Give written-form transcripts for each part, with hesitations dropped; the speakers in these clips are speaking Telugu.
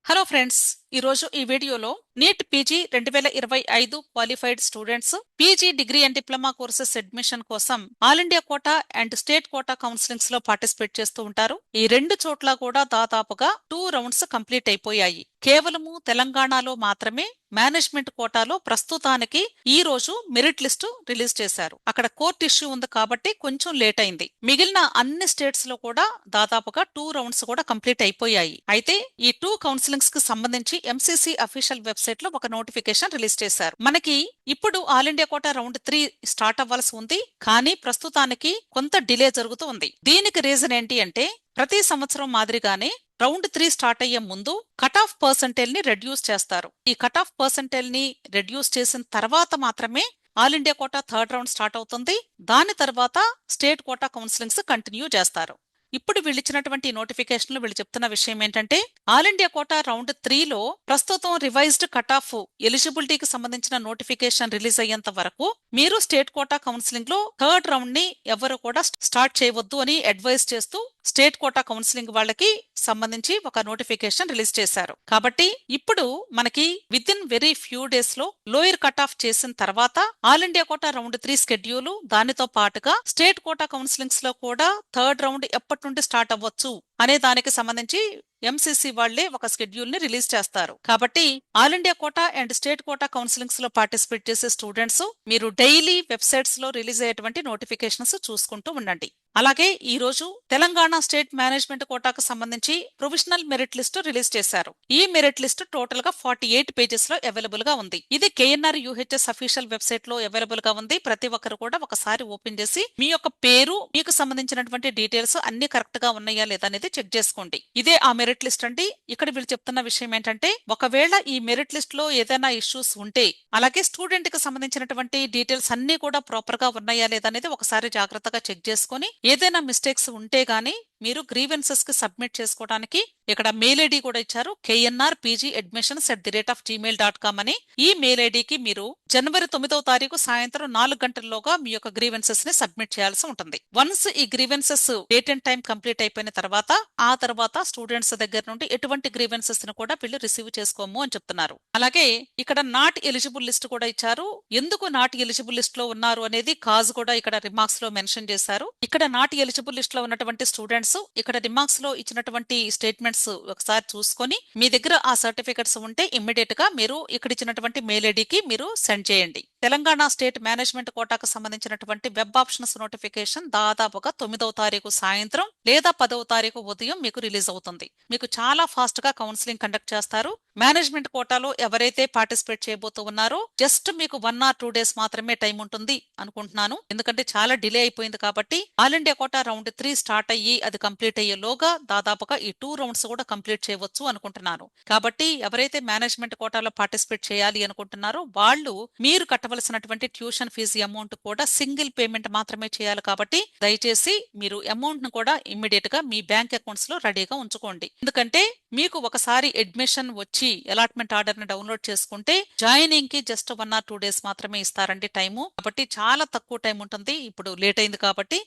హలో ఫ్రెండ్స్, ఈరోజు ఈ వీడియోలో NEET PG 2025 qualified students PG degree and diploma courses admission కోసం all India quota and state quota counsellings లో పార్టిసిపేట్ చేస్తూ ఉంటారు. ఈ రెండు చోట్ల కూడా దాదాపుగా 2 రౌండ్స్ కంప్లీట్ అయిపోయాయి. కేవలము తెలంగాణలో మాత్రమే మేనేజ్మెంట్ కోటాలో ప్రస్తుతానికి ఈ రోజు మెరిట్ లిస్టు రిలీజ్ చేశారు. అక్కడ కోర్ట్ ఇష్యూ ఉంది కాబట్టి కొంచెం లేట్ అయింది. మిగిలిన అన్ని స్టేట్స్ లో కూడా దాదాపుగా 2 రౌండ్స్ కూడా కంప్లీట్ అయిపోయాయి. అయితే ఈ 2 కౌన్సిలింగ్స్ కి సంబంధించి ఎంసీసీ అఫీషియల్ వెబ్సైట్ లో ఒక నోటిఫికేషన్ రిలీజ్ చేశారు. మనకి ఇప్పుడు all India quota round 3 start అవ్వాల్సి ఉంది, కానీ ప్రస్తుతానికి కొంత డిలే జరుగుతూ ఉంది. దీనికి రీజన్ ఏంటి అంటే, ప్రతి సంవత్సరం మాదిరిగానే రౌండ్ 3 స్టార్ట్ అయ్యే ముందు కట్ ఆఫ్ పర్సంటేజ్ ని రెడ్యూస్ చేస్తారు. ఈ కట్ ఆఫ్ పర్సంటేజ్ ని రెడ్యూస్ చేసిన తర్వాత మాత్రమే all India quota third round start అవుతుంది. దాని తర్వాత స్టేట్ కోటా కౌన్సిలింగ్స్ కంటిన్యూ చేస్తారు. ఇప్పుడు వీళ్ళు ఇచ్చినటువంటి నోటిఫికేషన్ లో వీళ్ళు చెప్తున్న విషయం ఏంటంటే, ఆల్ ఇండియా కోటా రౌండ్ 3 లో ప్రస్తుతం రివైజ్డ్ కట్ ఆఫ్ ఎలిజిబిలిటీకి సంబంధించిన నోటిఫికేషన్ రిలీజ్ అయ్యేంత వరకు మీరు స్టేట్ కోటా కౌన్సిలింగ్ లో థర్డ్ రౌండ్ ని ఎవరు కూడా స్టార్ట్ చేయవద్దు అని అడ్వైజ్ చేస్తూ స్టేట్ కోటా కౌన్సిలింగ్ వాళ్ళకి సంబంధించి ఒక నోటిఫికేషన్ రిలీజ్ చేశారు. కాబట్టి ఇప్పుడు మనకి within very few days లో లోయర్ కట్ ఆఫ్ చేసిన తర్వాత all India quota round 3 schedule, దానితో పాటుగా స్టేట్ కోటా కౌన్సిలింగ్స్ లో కూడా థర్డ్ రౌండ్ ఎప్పటి నుండి స్టార్ట్ అవ్వచ్చు అనే దానికి సంబంధించి ఎంసీసీ వాళ్లే ఒక షెడ్యూల్ ని రిలీజ్ చేస్తారు. కాబట్టి all India quota and state quota counsellings లో పార్టిసిపేట్ చేసే స్టూడెంట్స్ మీరు డైలీ వెబ్సైట్స్ లో రిలీజ్ అయ్యేటువంటి నోటిఫికేషన్స్ చూసుకుంటూ ఉండండి. అలాగే ఈ రోజు తెలంగాణ స్టేట్ మేనేజ్మెంట్ కోటాకు సంబంధించి ప్రొవిజనల్ మెరిట్ లిస్ట్ రిలీజ్ చేశారు. ఈ మెరిట్ లిస్ట్ టోటల్ గా 48 పేజెస్ లో అవైలబుల్ గా ఉంది. ఇది కేఎన్ఆర్ యూహెచ్ఎస్ అఫీషియల్ వెబ్సైట్ లో అవైలబుల్ గా ఉంది. ప్రతి ఒక్కరు కూడా ఒకసారి ఓపెన్ చేసి మీ యొక్క పేరు, మీకు సంబంధించినటువంటి డీటెయిల్స్ అన్ని కరెక్ట్ గా ఉన్నాయా లేదా అనేది చెక్ చేసుకోండి. ఇదే ఆ మెరిట్ లిస్ట్ అండి. ఇక్కడ వీళ్ళు చెప్తున్న విషయం ఏంటంటే, ఒకవేళ ఈ మెరిట్ లిస్ట్ లో ఏదైనా ఇష్యూస్ ఉంటే, అలాగే స్టూడెంట్ కి సంబంధించినటువంటి డీటెయిల్స్ అన్ని కూడా ప్రాపర్ గా ఉన్నాయా లేదా అనేది ఒకసారి జాగ్రత్తగా చెక్ చేసుకుని, ఏదైనా మిస్టేక్స్ ఉంటే గానీ మీరు గ్రీవెన్సెస్ కి సబ్మిట్ చేసుకోవడానికి ఇక్కడ మెయిల్ ఐడి కూడా ఇచ్చారు, knrpgadmissions@gmail.com అని. ఈ మెయిల్ ఐడికి మీరు జనవరి 9వ తారీఖు సాయంత్రం 4 గంటల్లోగా మీ యొక్క గ్రీవెన్సెస్ ని సబ్మిట్ చేయాల్సి ఉంటుంది. వన్స్ ఈ grievances date and time complete అయిపోయిన తర్వాత ఆ తర్వాత స్టూడెంట్స్ దగ్గర నుండి ఎటువంటి గ్రీవెన్సెస్ ని కూడా వీళ్ళు రిసీవ్ చేసుకోము అని చెప్తున్నారు. అలాగే ఇక్కడ నాట్ ఎలిజిబుల్ లిస్ట్ కూడా ఇచ్చారు. ఎందుకు నాట్ ఎలిజిబుల్ లిస్ట్ లో ఉన్నారు అనేది కాజ్ కూడా ఇక్కడ రిమార్క్స్ లో మెన్షన్ చేశారు. ఇక్కడ నాట్ ఎలిజిబుల్ లిస్ట్ లో ఉన్నటువంటి స్టూడెంట్స్ ఇక్కడ రిమార్క్స్ లో ఇచ్చినటువంటి స్టేట్మెంట్స్ ఒకసారి చూసుకొని మీ దగ్గర ఆ సర్టిఫికెట్స్ ఉంటే ఇమ్మీడియట్ గా మీరు ఇక్కడ ఇచ్చినటువంటి మెయిల్ ఐడికి మీరు సెండ్ చేయండి. తెలంగాణ స్టేట్ మేనేజ్మెంట్ కోటాకు సంబంధించినటువంటి వెబ్ ఆప్షన్స్ నోటిఫికేషన్ దాదాపుగా 9వ తారీఖు సాయంత్రం లేదా 10వ తారీఖు ఉదయం మీకు రిలీజ్ అవుతుంది. మీకు చాలా ఫాస్ట్ గా కౌన్సిలింగ్ కండక్ట్ చేస్తారు. మేనేజ్మెంట్ కోటాలో ఎవరైతే పార్టిసిపేట్ చేయబోతూ ఉన్నారో జస్ట్ మీకు 1 or 2 డేస్ మాత్రమే టైం ఉంటుంది అనుకుంటున్నాను. ఎందుకంటే చాలా డిలే అయిపోయింది కాబట్టి all India quota round 3 start అయ్యి అది కంప్లీట్ అయ్యేలోగా దాదాపుగా ఈ 2 రౌండ్స్ కూడా కంప్లీట్ చేయవచ్చు అనుకుంటున్నాను. కాబట్టి ఎవరైతే మేనేజ్మెంట్ కోటాలో పార్టిసిపేట్ చేయాలి అనుకుంటున్నారో వాళ్ళు మీరు కట్టవలసినటువంటి ట్యూషన్ ఫీజు అమౌంట్ కూడా సింగిల్ పేమెంట్ మాత్రమే చేయాలి. కాబట్టి దయచేసి మీరు అమౌంట్ ను కూడా ఇమ్మీడియట్ గా మీ బ్యాంక్ అకౌంట్స్ లో రెడీగా ఉంచుకోండి. ఎందుకంటే మీకు ఒకసారి అడ్మిషన్ వచ్చి అలాట్మెంట్ ఆర్డర్ ని డౌన్లోడ్ చేసుకుంటే జాయినింగ్ కి జస్ట్ 1 or 2 డేస్ మాత్రమే ఇస్తారండి టైము. కాబట్టి చాలా తక్కువ టైం ఉంటుంది. ఇప్పుడు లేట్ అయింది కాబట్టి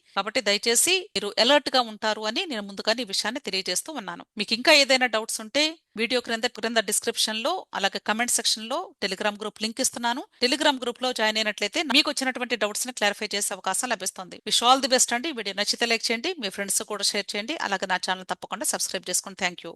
దయచేసి మీరు అలర్ట్ గా ఉంటారు అని నేను ముందుగానే ఈ విషయాన్ని తెలియజేస్తూ ఉన్నాను. మీకు ఇంకా ఏదైనా డౌట్స్ ఉంటే వీడియో క్రింద డిస్క్రిప్షన్ లో అలాగే కమెంట్ సెక్షన్ లో టెలిగ్రామ్ గ్రూప్ లింక్ ఇస్తున్నాను. టెలిగ్రామ్ గ్రూప్ లో జాయిన్ అయినట్లయితే మీకు వచ్చినటువంటి డౌట్స్ ని క్లారిఫై చేసే అవకాశం లభిస్తుంది. విష్ ఆల్ ది బెస్ట్ అండి. వీడియో నచ్చితే లైక్ చేయండి, మీ ఫ్రెండ్స్ కూడా షేర్ చేయండి. అలాగే నా ఛానల్ తప్పకుండా సబ్స్క్రైబ్ చేసుకోండి. Thank you.